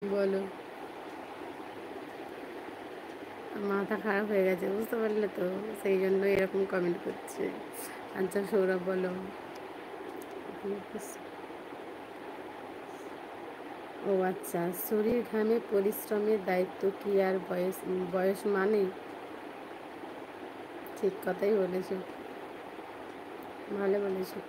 বলো। মাথা খারাপ হয়ে গেছে, বুঝতে পারলে তো, সেই জন্য এরকম কমেন্ট করছে। আচ্ছা সৌরভ বলো। ও আচ্ছা, শরীর ঘামে পরিশ্রমের দায়িত্ব কি আর বয়স বয়স মানে? ঠিক কথাই বলেছো, ভালো বলেছো।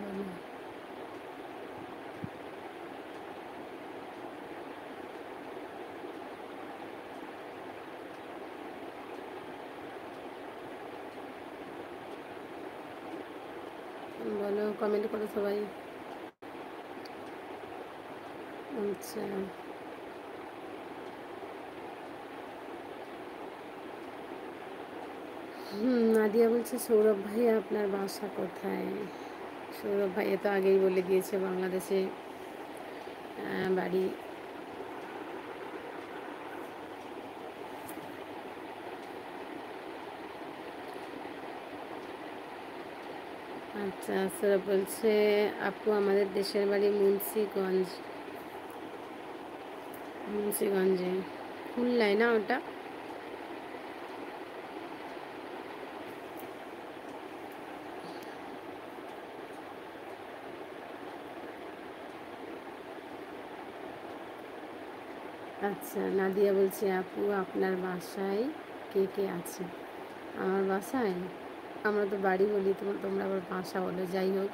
বলো। বলো, কমেন্ট করো সবাই। আচ্ছা। নাদিয়া বলছে সৌরভ ভাই আপনার বাসা কোথায়? সৌরভ ভাই তো আগেই বলে দিয়েছে, বাংলাদেশে বাড়ি। আচ্ছা, সৌরভ বলছে আপু আমাদের দেশের বাড়ি মুন্সিগঞ্জ। মুন্সিগঞ্জে খুলনায় না ওটা? আচ্ছা, নাদিয়া বলছে আপু আপনার বাসায় কে কে আছে? আমার বাসায়, আমরা তো বাড়ি বলি, তোমরা আবার বাসা বলো, যাই হোক।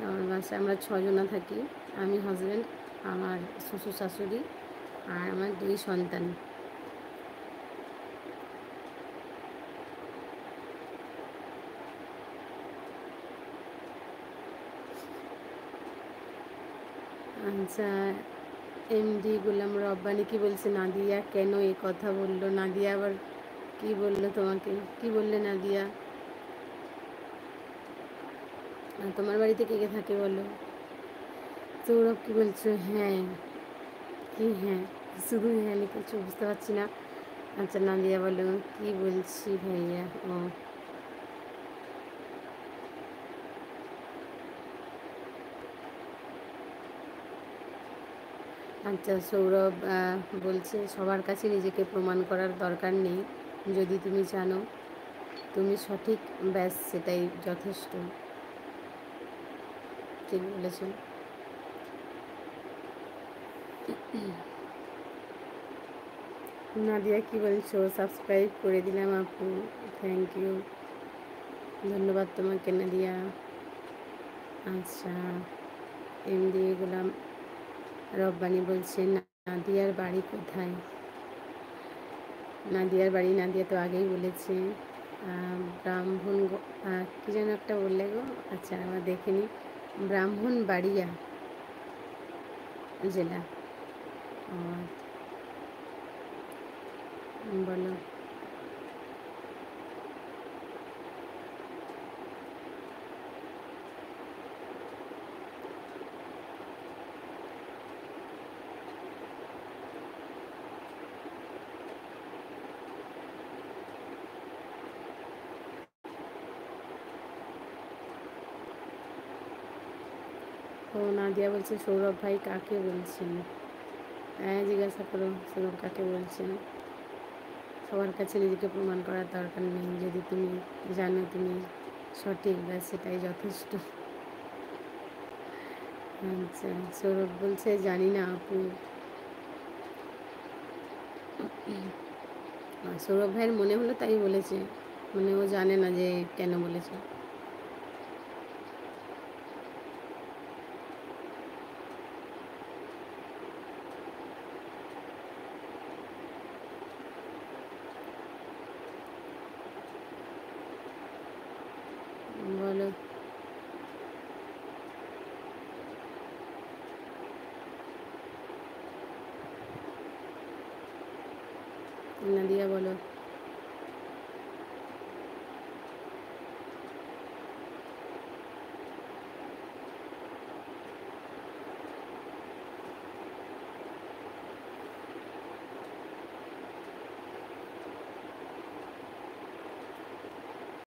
আমার বাসায় আমরা ছজনা থাকি। আমি, হাজব্যান্ড, আমার শ্বশুর শাশুড়ি আর আমার 2 সন্তান। আচ্ছা, এমডি গোলাম রব্বানি কি বলছে? নাদিয়া কেন এই কথা বললো? নাদিয়া আবার কি বললো তোমাকে? কি বললে নাদিয়া? আর তোমার বাড়িতে কে কে থাকে বলো? সৌরভ কি বলছো? হ্যাঁ। কি হ্যাঁ? শুধু হ্যাঁ লিখেছো, বুঝতে পারছি না। আচ্ছা নাদিয়া বলো, কি বলছি ভাইয়া? ও আচ্ছা, সৌরভ বলছে সবার কাছে নিজেকে প্রমাণ করার দরকার নেই। যদি তুমি জানো তুমি সঠিক, ব্যাস সেটাই যথেষ্ট। ঠিক বলেছো। নাদিয়া কি বলছো? সাবস্ক্রাইব করে দিলাম আপু, থ্যাংক ইউ, ধন্যবাদ তোমাকে নাদিয়া। আচ্ছা, এমডি গোলাম রব্বানি বলছে নাদিয়ার বাড়ি কোথায়? নাদিয়ার বাড়ি, নাদিয়া তো আগেই বলেছে ব্রাহ্মণ কি যেন একটা বললে গো। আচ্ছা আমার দেখিনি। ব্রাহ্মণবাড়িয়া জেলা। বলো। ও নাদিয়া বলছে সৌরভ ভাই কাকে বলছেন? হ্যাঁ জিজ্ঞাসা করো, সৌরভ কাকে বলছেন। সবার কাছে নিজেকে প্রমাণ করার দরকার নেই। যদি তুমি জানো তুমি সঠিক, ব্যাস সেটাই যথেষ্ট। আচ্ছা, সৌরভ বলছে জানি না আপু। সৌরভ ভাইয়ের মনে হলো তাই বলেছে, মানে ও জানে না যে কেন বলেছে। বলো। নাদিয়া বলো।